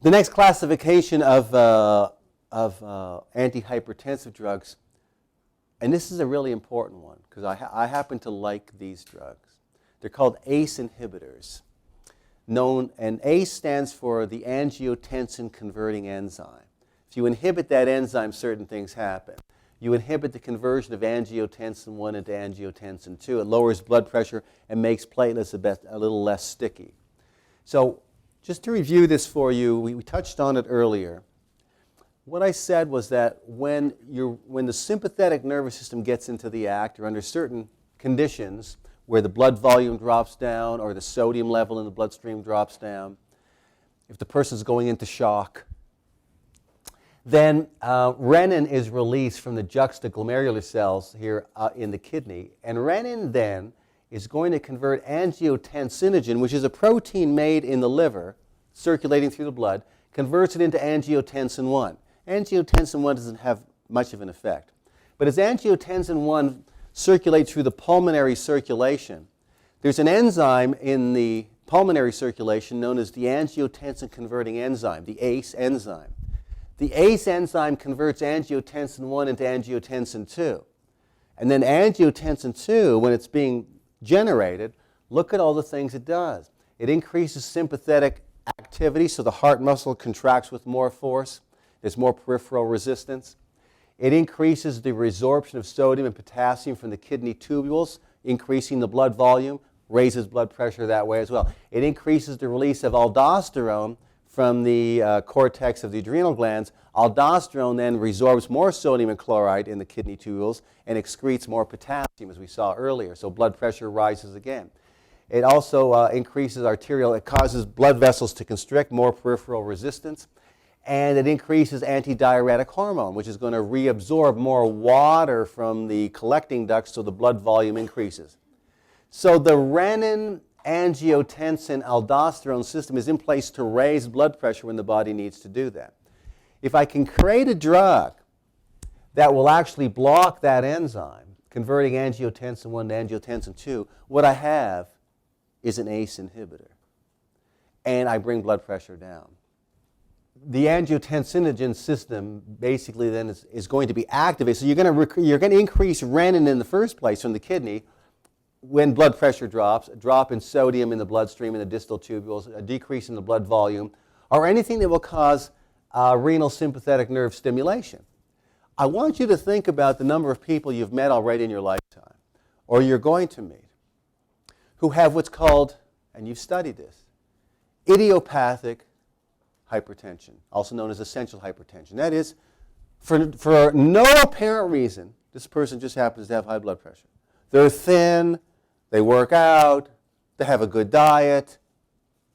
The next classification of antihypertensive drugs, and this is a really important one because I happen to like these drugs. They're called ACE inhibitors. And ACE stands for the angiotensin converting enzyme. If you inhibit that enzyme, certain things happen. You inhibit the conversion of angiotensin 1 into angiotensin 2. It lowers blood pressure and makes platelets a little less sticky. So just to review this for you, we touched on it earlier. What I said was that when the sympathetic nervous system gets into the act, or under certain conditions where the blood volume drops down or the sodium level in the bloodstream drops down, if the person's going into shock, then renin is released from the juxtaglomerular cells here in the kidney. And renin then is going to convert angiotensinogen, which is a protein made in the liver, circulating through the blood, converts it into angiotensin 1. Angiotensin 1 doesn't have much of an effect. But as angiotensin 1 circulates through the pulmonary circulation, there's an enzyme in the pulmonary circulation known as the angiotensin converting enzyme, the ACE enzyme. The ACE enzyme converts angiotensin 1 into angiotensin 2. And then angiotensin 2, when it's being generated, look at all the things it does. It increases sympathetic activity, so the heart muscle contracts with more force. There's more peripheral resistance. It increases the resorption of sodium and potassium from the kidney tubules, increasing the blood volume, raises blood pressure that way as well. It increases the release of aldosterone from the cortex of the adrenal glands. Aldosterone then resorbs more sodium and chloride in the kidney tubules and excretes more potassium, as we saw earlier, so blood pressure rises again. It also increases it causes blood vessels to constrict, more peripheral resistance, and it increases antidiuretic hormone, which is going to reabsorb more water from the collecting ducts, so the blood volume increases. So the renin, angiotensin, aldosterone system is in place to raise blood pressure when the body needs to do that. If I can create a drug that will actually block that enzyme, converting angiotensin 1 to angiotensin 2, what I have is an ACE inhibitor. And I bring blood pressure down. The angiotensinogen system basically then is going to be activated. So you're going to increase renin in the first place from the kidney when blood pressure drops, a drop in sodium in the bloodstream in the distal tubules, a decrease in the blood volume, or anything that will cause renal sympathetic nerve stimulation. I want you to think about the number of people you've met already in your lifetime, or you're going to meet, who have what's called, and you've studied this, idiopathic hypertension, also known as essential hypertension. That is, for no apparent reason, this person just happens to have high blood pressure. They're thin, they work out, they have a good diet,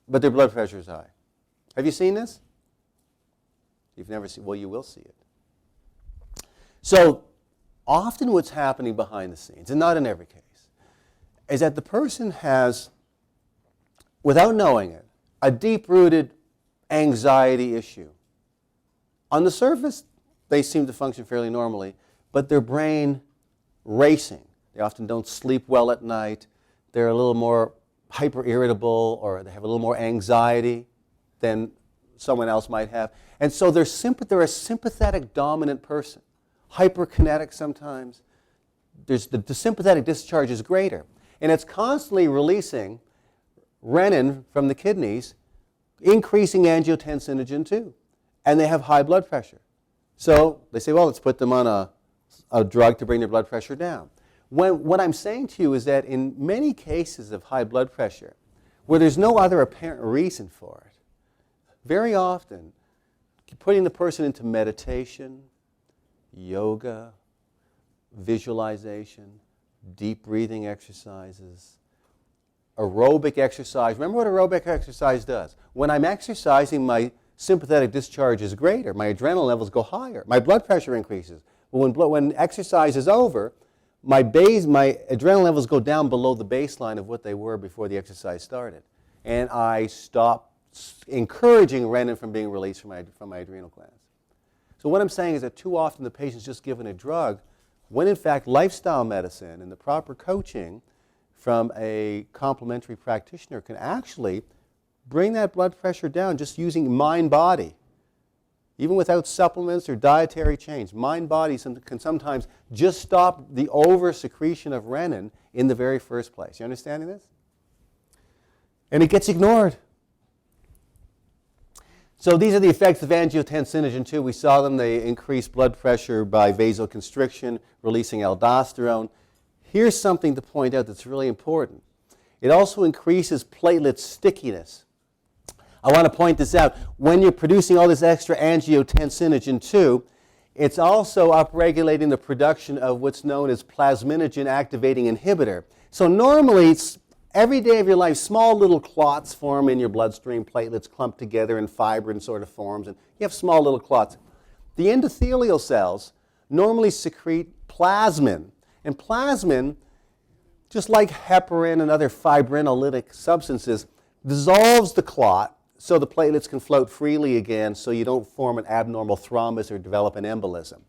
but their blood pressure is high. Have you seen this? You've never seen, well, you will see it. So often what's happening behind the scenes, and not in every case, is that the person has, without knowing it, a deep-rooted anxiety issue. On the surface, they seem to function fairly normally, but their brain racing. They often don't sleep well at night. They're a little more hyper-irritable, or they have a little more anxiety than someone else might have. And so they're a sympathetic dominant person, hyperkinetic sometimes. The sympathetic discharge is greater. And it's constantly releasing renin from the kidneys, increasing angiotensinogen too. And they have high blood pressure. So they say, well, let's put them on a drug to bring their blood pressure down. What I'm saying to you is that in many cases of high blood pressure, where there's no other apparent reason for it, very often putting the person into meditation, yoga, visualization, deep breathing exercises, aerobic exercise. Remember what aerobic exercise does? When I'm exercising, my sympathetic discharge is greater. My adrenaline levels go higher. My blood pressure increases. But when exercise is over, my adrenaline levels go down below the baseline of what they were before the exercise started. And I stop encouraging renin from being released from my adrenal glands. So what I'm saying is that too often the patient's just given a drug when in fact lifestyle medicine and the proper coaching from a complementary practitioner can actually bring that blood pressure down just using mind-body. Even without supplements or dietary change, mind-body can sometimes just stop the over-secretion of renin in the very first place. You understanding this? And it gets ignored. So these are the effects of angiotensinogen 2. We saw them. They increase blood pressure by vasoconstriction, releasing aldosterone. Here's something to point out that's really important. It also increases platelet stickiness. I want to point this out. When you're producing all this extra angiotensinogen 2, it's also upregulating the production of what's known as plasminogen activating inhibitor. So normally, every day of your life, small little clots form in your bloodstream, platelets clump together and fibrin sort of forms, and you have small little clots. The endothelial cells normally secrete plasmin, and plasmin, just like heparin and other fibrinolytic substances, dissolves the clot so the platelets can float freely again so you don't form an abnormal thrombus or develop an embolism.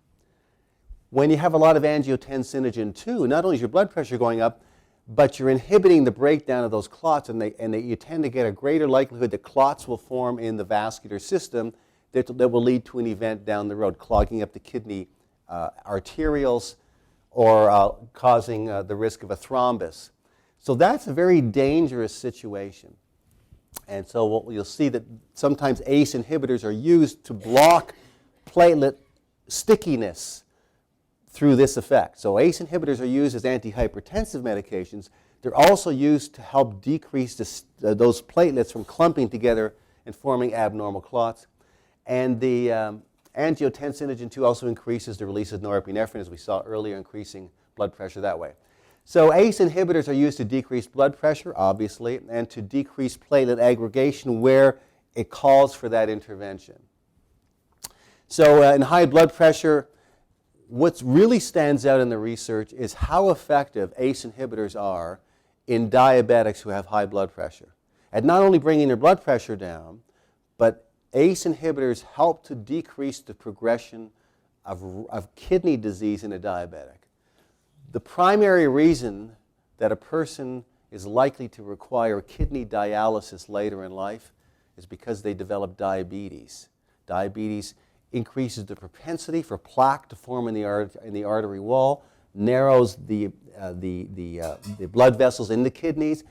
When you have a lot of angiotensinogen 2, not only is your blood pressure going up, but you're inhibiting the breakdown of those clots, and you tend to get a greater likelihood that clots will form in the vascular system that will lead to an event down the road, clogging up the kidney arterioles or causing the risk of a thrombus. So that's a very dangerous situation. And so you'll see that sometimes ACE inhibitors are used to block platelet stickiness through this effect. So ACE inhibitors are used as antihypertensive medications. They're also used to help decrease those platelets from clumping together and forming abnormal clots. And the angiotensinogen 2 also increases the release of norepinephrine, as we saw earlier, increasing blood pressure that way. So ACE inhibitors are used to decrease blood pressure, obviously, and to decrease platelet aggregation where it calls for that intervention. So in high blood pressure, what really stands out in the research is how effective ACE inhibitors are in diabetics who have high blood pressure. At not only bringing their blood pressure down, but ACE inhibitors help to decrease the progression of kidney disease in a diabetic. The primary reason that a person is likely to require kidney dialysis later in life is because they develop diabetes. Diabetes increases the propensity for plaque to form in the artery wall, narrows the blood vessels in the kidneys.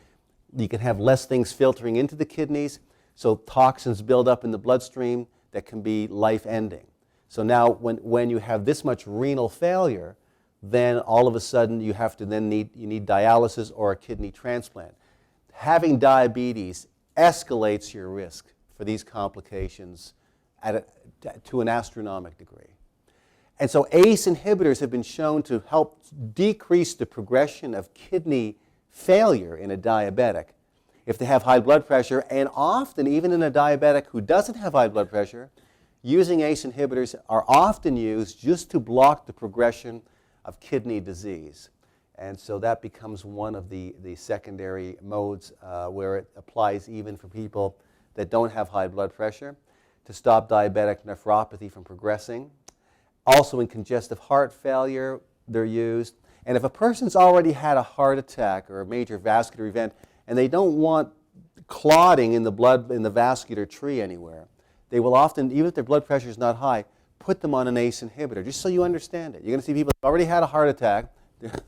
You can have less things filtering into the kidneys, so toxins build up in the bloodstream that can be life-ending. So now when you have this much renal failure, then all of a sudden you need dialysis or a kidney transplant. Having diabetes escalates your risk for these complications to an astronomical degree. And so ACE inhibitors have been shown to help decrease the progression of kidney failure in a diabetic if they have high blood pressure, and often even in a diabetic who doesn't have high blood pressure, using ACE inhibitors are often used just to block the progression of kidney disease. And so that becomes one of the secondary modes where it applies even for people that don't have high blood pressure, to stop diabetic nephropathy from progressing. Also in congestive heart failure, they're used. And if a person's already had a heart attack or a major vascular event and they don't want clotting in the blood, in the vascular tree anywhere, they will often, even if their blood pressure is not high, put them on an ACE inhibitor, just so you understand it. You're going to see people who already had a heart attack,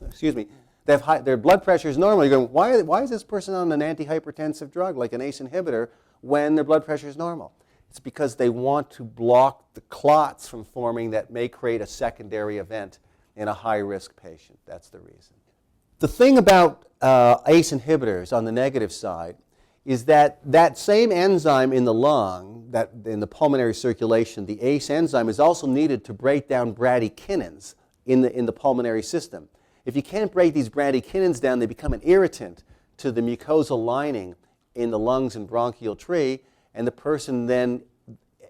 excuse me, they have their blood pressure is normal. You're going, why is this person on an antihypertensive drug like an ACE inhibitor when their blood pressure is normal? It's because they want to block the clots from forming that may create a secondary event in a high-risk patient. That's the reason. The thing about ACE inhibitors on the negative side is that that same enzyme in the lung, that in the pulmonary circulation, the ACE enzyme is also needed to break down bradykinins in the pulmonary system. If you can't break these bradykinins down, they become an irritant to the mucosal lining in the lungs and bronchial tree, and the person then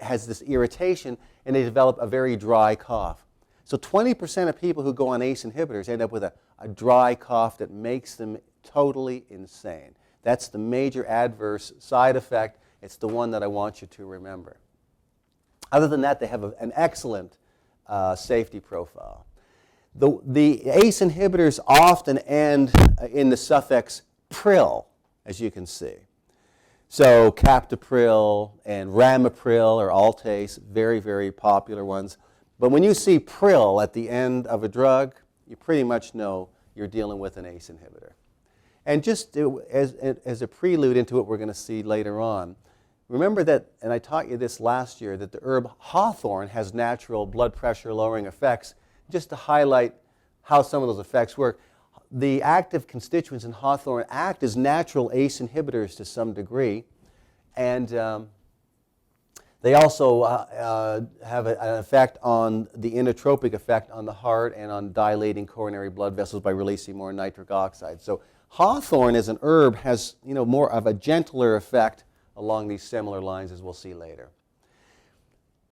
has this irritation and they develop a very dry cough. So 20% of people who go on ACE inhibitors end up with a dry cough that makes them totally insane. That's the major adverse side effect. It's the one that I want you to remember. Other than that, they have an excellent safety profile. The ACE inhibitors often end in the suffix pril, as you can see. So captopril and ramipril or Altase, very, very popular ones. But when you see pril at the end of a drug, you pretty much know you're dealing with an ACE inhibitor. And just as a prelude into what we're going to see later on, remember that, and I taught you this last year, that the herb hawthorn has natural blood pressure lowering effects. Just to highlight how some of those effects work, the active constituents in hawthorn act as natural ACE inhibitors to some degree, and they also have an effect on the inotropic effect on the heart and on dilating coronary blood vessels by releasing more nitric oxide. So hawthorn as an herb has more of a gentler effect along these similar lines, as we'll see later.